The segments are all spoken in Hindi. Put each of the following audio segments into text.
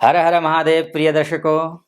हर हर महादेव प्रिय दर्शकों,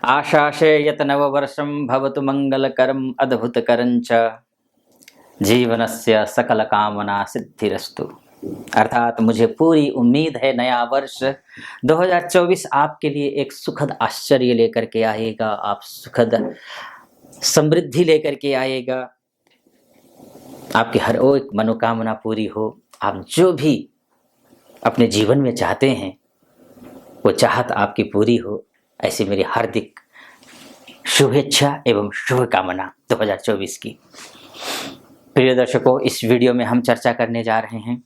आशासे यत नववर्षं भवतु मंगलकरम अद्भुतकरं च जीवनस्य सकल कामना सिद्धिरस्तु। अर्थात मुझे पूरी उम्मीद है नया वर्ष 2024 आपके लिए एक सुखद आश्चर्य लेकर के आएगा, आप सुखद समृद्धि लेकर के आएगा, आपकी हर एक मनोकामना पूरी हो, आप जो भी अपने जीवन में चाहते हैं वो चाहत आपकी पूरी हो, ऐसी मेरी हार्दिक शुभेच्छा एवं शुभकामना 2024 की। प्रिय दर्शकों, इस वीडियो में हम चर्चा करने जा रहे हैं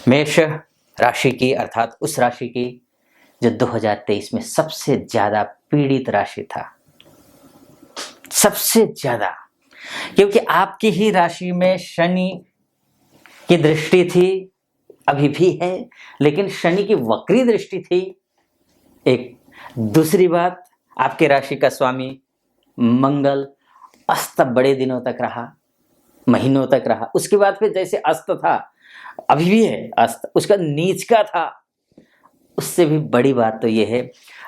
मेष राशि की, अर्थात उस राशि की जो 2023 में सबसे ज्यादा पीड़ित राशि था, सबसे ज्यादा, क्योंकि आपकी ही राशि में शनि की दृष्टि थी, अभी भी है, लेकिन शनि की वक्री दृष्टि थी। एक दूसरी बात, आपके राशि का स्वामी मंगल अस्त बड़े दिनों तक रहा, महीनों तक रहा, उसके बाद फिर जैसे अस्त था, अभी भी है अस्त, उसका नीच का था। उससे भी बड़ी बात तो यह है,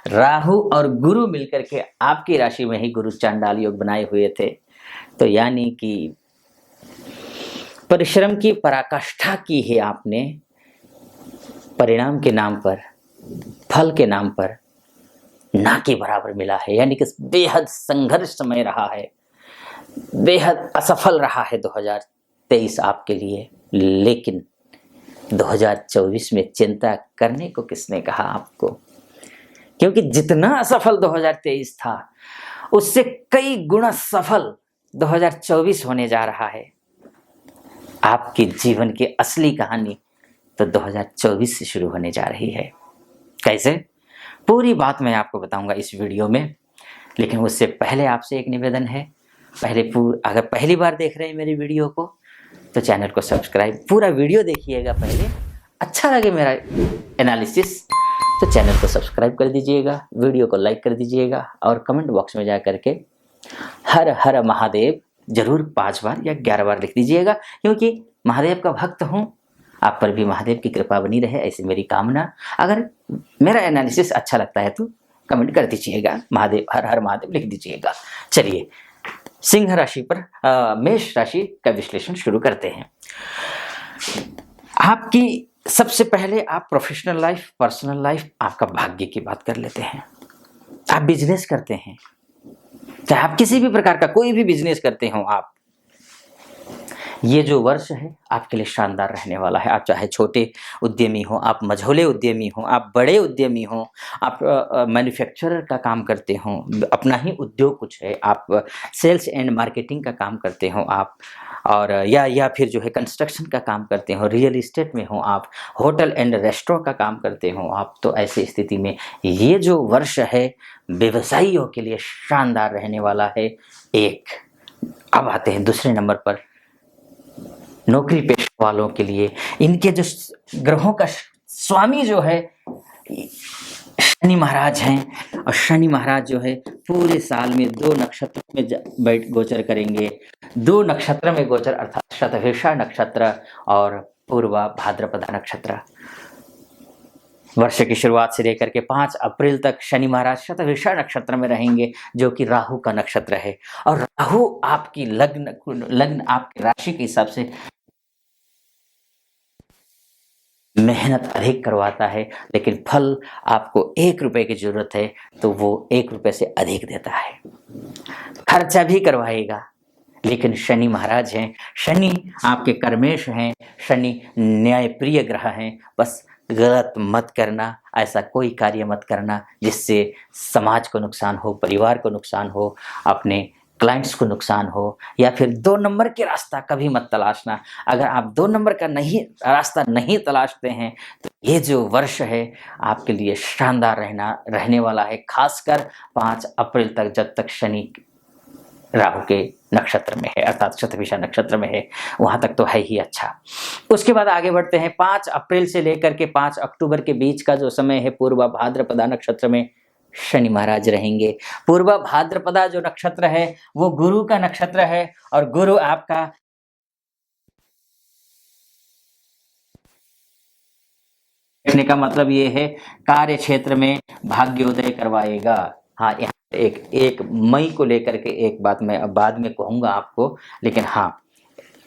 राहु और गुरु मिलकर के आपकी राशि में ही गुरु चांडाल योग बनाए हुए थे। तो यानी कि परिश्रम की पराकाष्ठा की है आपने, परिणाम के नाम पर, फल के नाम पर ना के बराबर मिला है। यानी कि बेहद संघर्ष समय रहा है, बेहद असफल रहा है 2023 आपके लिए। लेकिन 2024 में चिंता करने को किसने कहा आपको? क्योंकि जितना असफल 2023 था, उससे कई गुना सफल 2024 होने जा रहा है। आपके जीवन की असली कहानी तो 2024 से शुरू होने जा रही है। कैसे? पूरी बात मैं आपको बताऊंगा इस वीडियो में। लेकिन उससे पहले आपसे एक निवेदन है, अगर पहली बार देख रहे हैं मेरी वीडियो को तो चैनल को सब्सक्राइब, पूरा वीडियो देखिएगा पहले, अच्छा लगे मेरा एनालिसिस तो चैनल को सब्सक्राइब कर दीजिएगा, वीडियो को लाइक कर दीजिएगा और कमेंट बॉक्स में जा करके हर हर महादेव जरूर 5 बार या 11 बार लिख दीजिएगा, क्योंकि महादेव का भक्त हूँ, आप पर भी महादेव की कृपा बनी रहे, ऐसी मेरी कामना। अगर मेरा एनालिसिस अच्छा लगता है तो कमेंट कर दीजिएगा, महादेव, हर हर महादेव लिख दीजिएगा। चलिए सिंह राशि पर मेष राशि का विश्लेषण शुरू करते हैं। आपकी सबसे पहले आप प्रोफेशनल लाइफ, पर्सनल लाइफ, आपका भाग्य की बात कर लेते हैं। आप बिजनेस करते हैं, चाहे आप किसी भी प्रकार का कोई भी बिजनेस करते हो, आप, ये जो वर्ष है आपके लिए शानदार रहने वाला है। आप चाहे छोटे उद्यमी हो, आप मझोले उद्यमी हो, आप बड़े उद्यमी हो, आप मैन्युफैक्चरर का काम करते हो, अपना ही उद्योग कुछ है, आप सेल्स एंड मार्केटिंग का काम करते हो आप, और या फिर जो है कंस्ट्रक्शन का काम करते हो, रियल इस्टेट में हो आप, होटल एंड रेस्टोरेंट का काम करते हो आप, तो ऐसी स्थिति में ये जो वर्ष है व्यवसायियों के लिए शानदार रहने वाला है। एक, अब आते हैं दूसरे नंबर पर नौकरी पेशा वालों के लिए। इनके जो ग्रहों का स्वामी जो है शनि महाराज हैं, और शनि महाराज जो है पूरे साल में 2 नक्षत्र में गोचर करेंगे। 2 नक्षत्र में गोचर, अर्थात शतभिषा नक्षत्र और पूर्वा भाद्रपदा नक्षत्र। वर्ष की शुरुआत से लेकर के 5 अप्रैल तक शनि महाराज शतभिषा नक्षत्र में रहेंगे, जो कि राहु का नक्षत्र है। और राहु आपकी लग्न आपकी राशि के हिसाब से मेहनत अधिक करवाता है, लेकिन फल आपको 1 रुपए की जरूरत है तो वो 1 रुपए से अधिक देता है। खर्चा भी करवाएगा, लेकिन शनि महाराज हैं, शनि आपके कर्मेश हैं, शनि न्यायप्रिय ग्रह हैं। बस गलत मत करना, ऐसा कोई कार्य मत करना जिससे समाज को नुकसान हो, परिवार को नुकसान हो, अपने क्लाइंट्स को नुकसान हो, या फिर 2 नंबर के रास्ता कभी मत तलाशना। अगर आप 2 नंबर का रास्ता नहीं तलाशते हैं तो ये जो वर्ष है आपके लिए शानदार रहने वाला है, खासकर 5 अप्रैल तक, जब तक शनि राहु के नक्षत्र में है, अर्थात शतभिषा नक्षत्र में है, वहां तक तो है ही अच्छा। उसके बाद आगे बढ़ते हैं। 5 अप्रैल से लेकर के 5 अक्टूबर के बीच का जो समय है, पूर्वा भाद्रपदा नक्षत्र में शनि महाराज रहेंगे। पूर्वा भाद्रपदा जो नक्षत्र है वो गुरु का नक्षत्र है, और गुरु आपका देखने का मतलब ये है कार्य क्षेत्र में भाग्योदय करवाएगा। हाँ, यहाँ एक 1 मई को लेकर के एक बात मैं अब बाद में कहूंगा आपको, लेकिन हाँ,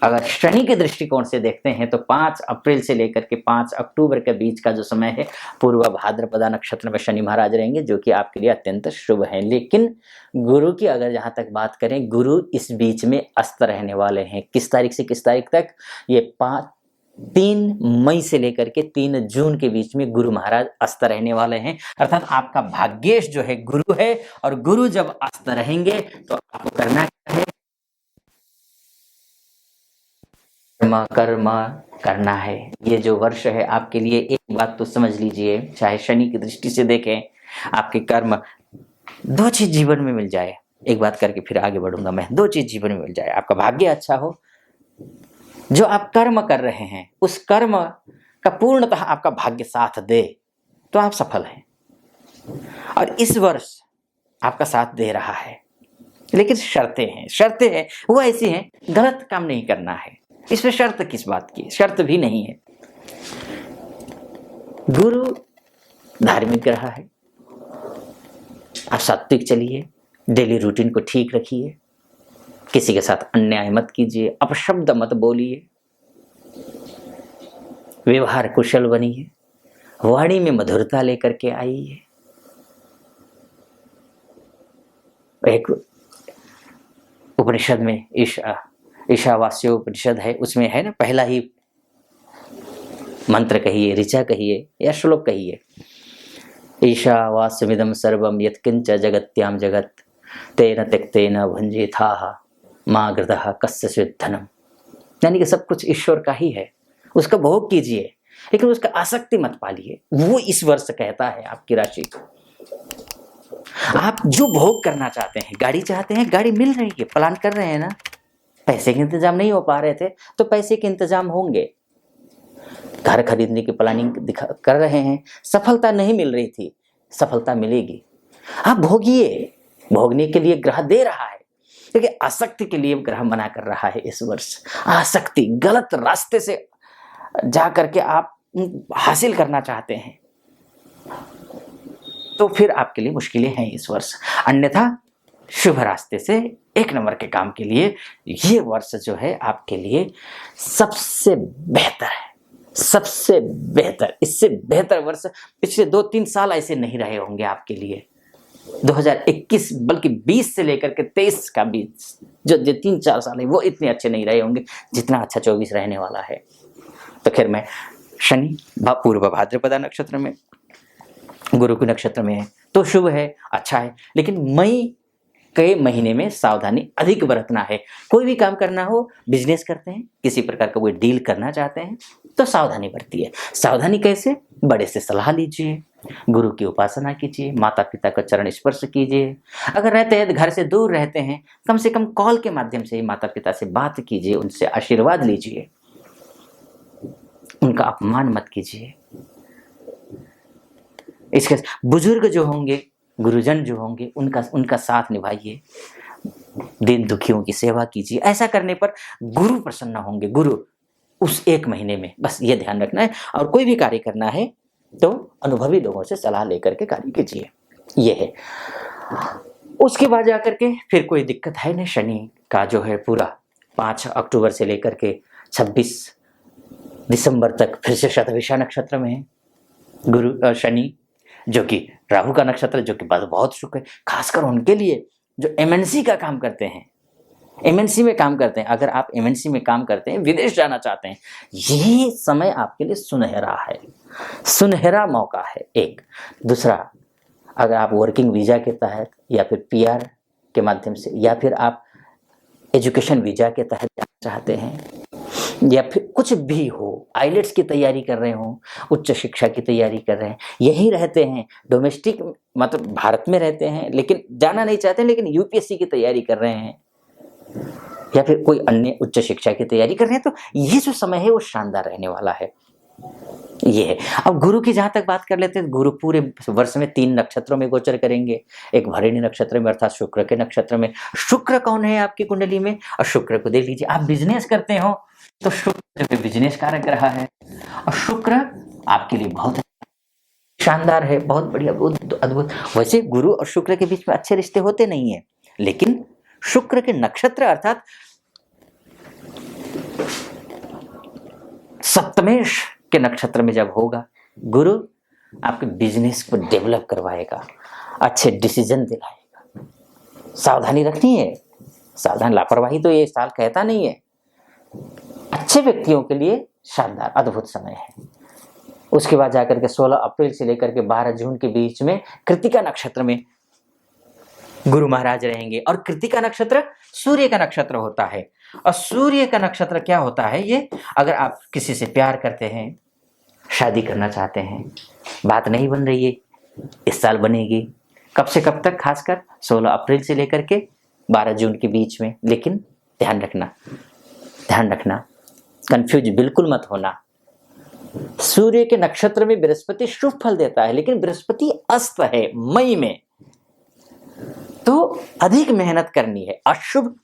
अगर शनि के दृष्टिकोण से देखते हैं तो 5 अप्रैल से लेकर के 5 अक्टूबर के बीच का जो समय है, पूर्व भाद्रपदा नक्षत्र में शनि महाराज रहेंगे, जो कि आपके लिए अत्यंत शुभ है। लेकिन गुरु की अगर जहां तक बात करें, गुरु इस बीच में अस्त रहने वाले हैं। किस तारीख से किस तारीख तक? ये 3 मई से लेकर के 3 जून के बीच में गुरु महाराज अस्त रहने वाले हैं। अर्थात आपका भाग्येश जो है गुरु है, और गुरु जब अस्त रहेंगे तो आपको करना क्या है? कर्म करना है। ये जो वर्ष है आपके लिए, एक बात तो समझ लीजिए, चाहे शनि की दृष्टि से देखें, आपके कर्म 2 चीज जीवन में मिल जाए। एक बात करके फिर आगे बढ़ूंगा मैं। 2 चीज जीवन में मिल जाए, आपका भाग्य अच्छा हो, जो आप कर्म कर रहे हैं उस कर्म का पूर्णतः आपका भाग्य साथ दे, तो आप सफल हैं। और इस वर्ष आपका साथ दे रहा है, लेकिन शर्तें हैं वो ऐसी हैं, गलत काम नहीं करना है। इसमें शर्त किस बात की? शर्त भी नहीं है। गुरु धार्मिक ग्रह है, आप सात्विक चलिए, डेली रूटीन को ठीक रखिए, किसी के साथ अन्याय मत कीजिए, अपशब्द मत बोलिए, व्यवहार कुशल बनिए, वाणी में मधुरता लेकर के आइए। एक उपनिषद में ईशावास्यो उपनिषद है, उसमें है ना, पहला ही मंत्र कहिए, ऋचा कहिए या श्लोक कहिए, ईशावास्यमिदं सर्वं यत्किंच जगत्याम जगत तेन त्यक्तेन भुंजिथाः मा गृधः कस्यचित् धनम्। यानी कि सब कुछ ईश्वर का ही है, उसका भोग कीजिए, लेकिन उसका आसक्ति मत पालिए। वो इस वर्ष कहता है आपकी राशि को। आप जो भोग करना चाहते हैं, गाड़ी चाहते हैं, गाड़ी मिल रही है, प्लान कर रहे हैं ना, पैसे के इंतजाम नहीं हो पा रहे थे तो पैसे के इंतजाम होंगे। घर खरीदने की प्लानिंग कर रहे हैं, सफलता नहीं मिल रही थी, सफलता मिलेगी। आप भोगिए, भोगने के लिए ग्रह दे रहा है, क्योंकि आसक्ति के लिए ग्रह मना कर रहा है इस वर्ष। आसक्ति, गलत रास्ते से जा करके आप हासिल करना चाहते हैं तो फिर आपके लिए मुश्किलें हैं इस वर्ष। अन्यथा शुभ रास्ते से 1 नंबर के काम के लिए ये वर्ष जो है आपके लिए सबसे बेहतर है, सबसे बेहतर। इससे बेहतर वर्ष पिछले 2-3 साल ऐसे नहीं रहे होंगे आपके लिए। 2021 बल्कि 20 से लेकर के 23 का बीच जो 3-4 साल है वो इतने अच्छे नहीं रहे होंगे जितना अच्छा 24 रहने वाला है। तो खैर, मैं शनि पूर्व भाद्रपदा नक्षत्र में, गुरु के नक्षत्र में है तो शुभ है, अच्छा है। लेकिन मई के महीने में सावधानी अधिक बरतना है। कोई भी काम करना हो, बिजनेस करते हैं, किसी प्रकार का कोई डील करना चाहते हैं तो सावधानी बरतिए। सावधानी कैसे? बड़े से सलाह लीजिए, गुरु की उपासना कीजिए, माता पिता का चरण स्पर्श कीजिए। अगर रहते हैं घर से दूर रहते हैं, कम से कम कॉल के माध्यम से ही माता पिता से बात कीजिए, उनसे आशीर्वाद लीजिए, उनका अपमान मत कीजिए। इसके बुजुर्ग जो होंगे, गुरुजन जो होंगे, उनका साथ निभाइए, दीन दुखियों की सेवा कीजिए। ऐसा करने पर गुरु प्रसन्न होंगे, गुरु उस 1 महीने में। बस ये ध्यान रखना है। और कोई भी कार्य करना है तो अनुभवी लोगों से सलाह लेकर के कार्य कीजिए, ये है। उसके बाद जाकर के फिर कोई दिक्कत है नहीं। शनि का जो है पूरा 5 अक्टूबर से लेकर के 26 दिसंबर तक फिर से शतभिषा नक्षत्र में है गुरु शनि, जो कि राहु का नक्षत्र, जो कि बहुत शुभ है, खासकर उनके लिए जो एमएनसी का काम करते हैं, एमएनसी में काम करते हैं। अगर आप एमएनसी में काम करते हैं, विदेश जाना चाहते हैं, यही समय आपके लिए सुनहरा है, सुनहरा मौका है। एक दूसरा, अगर आप वर्किंग वीजा के तहत या फिर पीआर के माध्यम से या फिर आप एजुकेशन वीजा के तहत जाना चाहते हैं, या फिर कुछ भी हो, आइलेट्स की तैयारी कर रहे हो, उच्च शिक्षा की तैयारी कर रहे हैं, यही रहते हैं, डोमेस्टिक मतलब भारत में रहते हैं लेकिन जाना नहीं चाहते, लेकिन यूपीएससी की तैयारी कर रहे हैं या फिर कोई अन्य उच्च शिक्षा की तैयारी कर रहे हैं, तो ये जो समय है वो शानदार रहने वाला है। ये है। अब गुरु की जहां तक बात कर लेते हैं, गुरु पूरे वर्ष में 3 नक्षत्रों में गोचर करेंगे। एक भरणी नक्षत्र में अर्थात शुक्र के नक्षत्र में। शुक्र कौन है आपकी कुंडली में? और शुक्र को देख लीजिए, आप बिजनेस करते हो तो शुक्र बिजनेस कारक ग्रह है, और शुक्र आपके लिए बहुत शानदार है, बहुत बढ़िया, बहुत अद्भुत। वैसे गुरु और शुक्र के बीच में अच्छे रिश्ते होते नहीं है, लेकिन शुक्र के नक्षत्र अर्थात सप्तमेश के नक्षत्र में जब होगा, गुरु आपके बिजनेस को डेवलप करवाएगा, अच्छे डिसीजन दिलाएगा। सावधानी रखनी है, सावधान, लापरवाही तो ये साल कहता नहीं है। अच्छे व्यक्तियों के लिए शानदार अद्भुत समय है। उसके बाद जाकर के 16 अप्रैल से लेकर के 12 जून के बीच में कृतिका नक्षत्र में गुरु महाराज रहेंगे। और कृतिका नक्षत्र सूर्य का नक्षत्र होता है। और सूर्य का नक्षत्र क्या होता है? ये अगर आप किसी से प्यार करते हैं, शादी करना चाहते हैं, बात नहीं बन रही है, इस साल बनेगी। कब से कब तक? खासकर 16 अप्रैल से लेकर के 12 जून के बीच में। लेकिन ध्यान रखना, कंफ्यूज बिल्कुल मत होना। सूर्य के नक्षत्र में बृहस्पति शुभ फल देता है, लेकिन बृहस्पति अस्त है मई में, तो अधिक मेहनत करनी है, अशुभ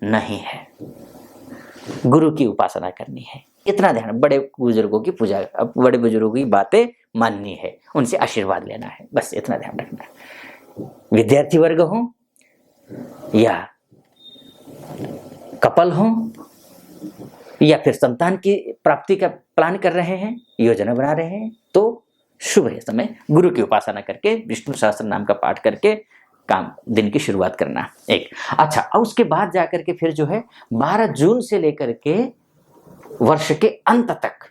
नहीं है। गुरु की उपासना करनी है, इतना ध्यान। बड़े बुजुर्गों की पूजा, बड़े बुजुर्गों की बातें माननी है, उनसे आशीर्वाद लेना है, बस इतना ध्यान रखना है। विद्यार्थी वर्ग हो या कपल हो या फिर संतान की प्राप्ति का प्लान कर रहे हैं, योजना बना रहे हैं, तो शुभ है समय गुरु की उपासना करके, विष्णु सहस्त्र नाम का पाठ करके काम दिन की शुरुआत करना। एक अच्छा, और उसके बाद जाकर के फिर जो है 12 जून से लेकर के वर्ष के अंत तक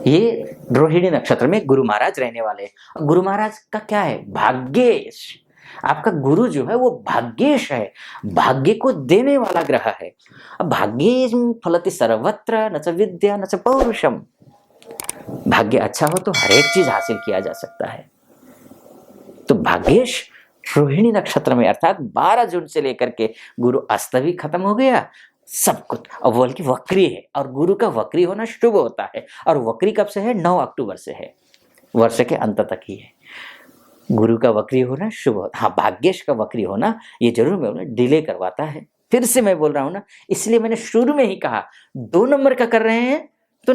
ये रोहिणी नक्षत्र में गुरु महाराज रहने वाले हैं। गुरु महाराज का क्या है? भाग्येश। आपका गुरु जो है वो भाग्येश है, भाग्य को देने वाला ग्रह है। अब भाग्येश फलति सर्वत्र न च विद्या न च पौरुषम। भाग्य अच्छा हो तो हर एक चीज हासिल किया जा सकता है। तो भाग्येश रोहिणी नक्षत्र में अर्थात 12 जून से लेकर के गुरु अस्त भी खत्म हो गया, सब कुछ। और बोल की वक्री है, और गुरु का वक्री होना शुभ होता है। और वक्री कब से है? 9 अक्टूबर से है, वर्ष के अंत तक ही है। गुरु का वक्री होना शुभ होता। हाँ, भाग्येश का वक्री होना ये जरूर मैं बोलूँ डिले करवाता है। फिर से मैं बोल रहा हूँ ना, इसलिए मैंने शुरू में ही कहा 2 नंबर का कर रहे हैं तो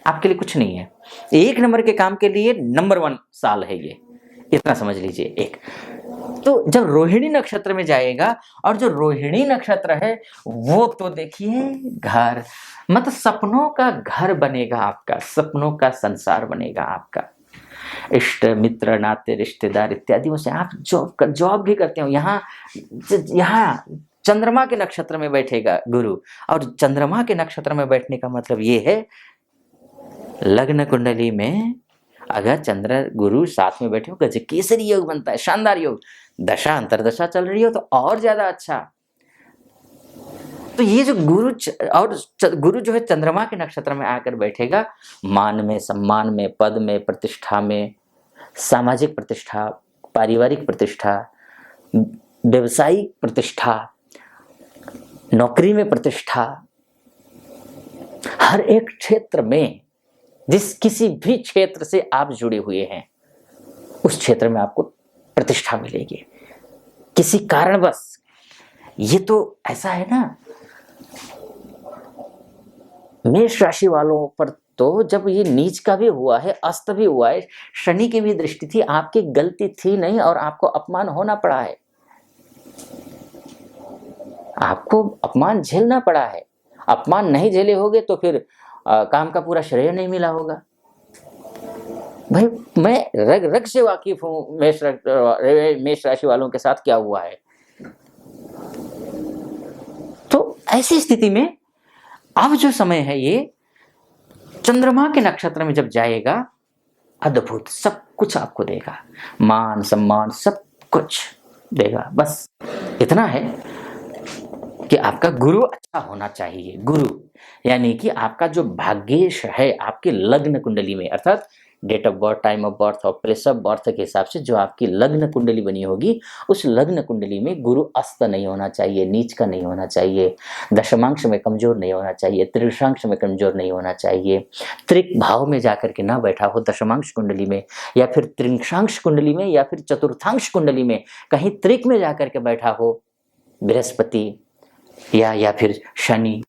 आपके लिए कुछ नहीं है। 1 नंबर के काम के लिए नंबर 1 साल है ये, इतना समझ लीजिए। एक तो जब रोहिणी नक्षत्र में जाएगा, और जो रोहिणी नक्षत्र है वो तो देखिए घर, मतलब सपनों का घर बनेगा आपका, सपनों का संसार बनेगा आपका। इष्ट मित्र नाते रिश्तेदार इत्यादि से आप जॉब भी करते हो। यहाँ चंद्रमा के नक्षत्र में बैठेगा गुरु, और चंद्रमा के नक्षत्र में बैठने का मतलब ये है लग्न कुंडली में अगर चंद्र गुरु साथ में बैठे हो, गजकेसरी योग बनता है, शानदार योग। दशा अंतरदशा चल रही हो तो और ज्यादा अच्छा। तो ये जो गुरु जो है चंद्रमा के नक्षत्र में आकर बैठेगा, मान में, सम्मान में, पद में, प्रतिष्ठा में, सामाजिक प्रतिष्ठा, पारिवारिक प्रतिष्ठा, व्यवसायिक प्रतिष्ठा, नौकरी में प्रतिष्ठा, हर एक क्षेत्र में, किसी भी क्षेत्र से आप जुड़े हुए हैं उस क्षेत्र में आपको प्रतिष्ठा मिलेगी किसी कारणवश। ये तो ऐसा है ना, मेष राशि वालों पर तो जब ये नीच का भी हुआ है, अस्त भी हुआ है, शनि की भी दृष्टि थी, आपकी गलती थी नहीं और आपको अपमान होना पड़ा है, आपको अपमान झेलना पड़ा है। अपमान नहीं झेले होगे तो फिर काम का पूरा श्रेय नहीं मिला होगा। भाई मैं रग रग से वाकिफ हूं मेष राशि वालों के साथ क्या हुआ है। तो ऐसी स्थिति में अब जो समय है ये चंद्रमा के नक्षत्र में जब जाएगा, अद्भुत सब कुछ आपको देगा, मान सम्मान सब कुछ देगा। बस इतना है कि आपका गुरु अच्छा होना चाहिए। गुरु यानी कि आपका जो भाग्येश है आपके लग्न कुंडली में, अर्थात date of birth, time of birth और प्लेस ऑफ बर्थ के हिसाब से जो आपकी लग्न कुंडली बनी होगी, उस लग्न कुंडली में गुरु अस्त नहीं होना चाहिए, नीच का नहीं होना चाहिए, दशमांश में कमजोर नहीं होना चाहिए, त्रिशांश में कमजोर नहीं होना चाहिए, त्रिक भाव में जाकर के ना बैठा हो दशमांश कुंडली में, या फिर त्रिंशांश कुंडली में, या फिर चतुर्थांश कुंडली में कहीं त्रिक में जाकर के बैठा हो बृहस्पति या फिर शनि,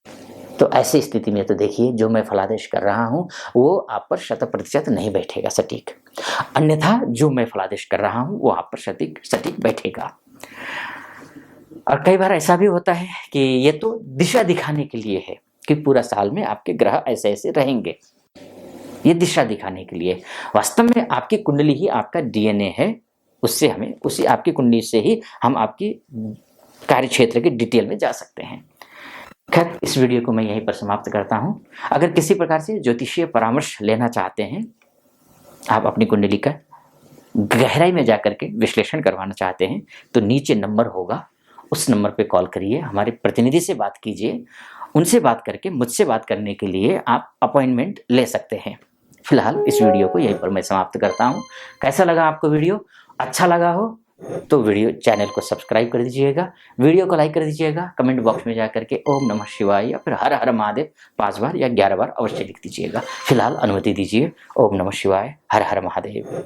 तो ऐसी स्थिति में तो देखिए जो मैं फलादेश कर रहा हूँ वो आप पर 100% नहीं बैठेगा सटीक, अन्यथा जो मैं फलादेश कर रहा हूँ वो आप पर सटीक बैठेगा। और कई बार ऐसा भी होता है कि ये तो दिशा दिखाने के लिए है कि पूरा साल में आपके ग्रह ऐसे ऐसे रहेंगे, ये दिशा दिखाने के लिए। वास्तव में आपकी कुंडली ही आपका डीएनए है, उससे हमें उसी आपकी कुंडली से ही हम आपकी कार्य क्षेत्र के डिटेल में जा सकते हैं। खैर, इस वीडियो को मैं यहीं पर समाप्त करता हूं। अगर किसी प्रकार से ज्योतिषीय परामर्श लेना चाहते हैं, आप अपनी कुंडली का गहराई में जाकर के विश्लेषण करवाना चाहते हैं, तो नीचे नंबर होगा, उस नंबर पे कॉल करिए, हमारे प्रतिनिधि से बात कीजिए, उनसे बात करके मुझसे बात करने के लिए आप अपॉइंटमेंट ले सकते हैं। फिलहाल इस वीडियो को यहीं पर मैं समाप्त करता हूं। कैसा लगा आपको वीडियो? अच्छा लगा हो तो वीडियो चैनल को सब्सक्राइब कर दीजिएगा, वीडियो को लाइक कर दीजिएगा, कमेंट बॉक्स में जाकर के ओम नमः शिवाय या फिर हर हर महादेव 5 बार या 11 बार अवश्य लिख दीजिएगा। फिलहाल अनुमति दीजिए। ओम नमः शिवाय, हर हर महादेव।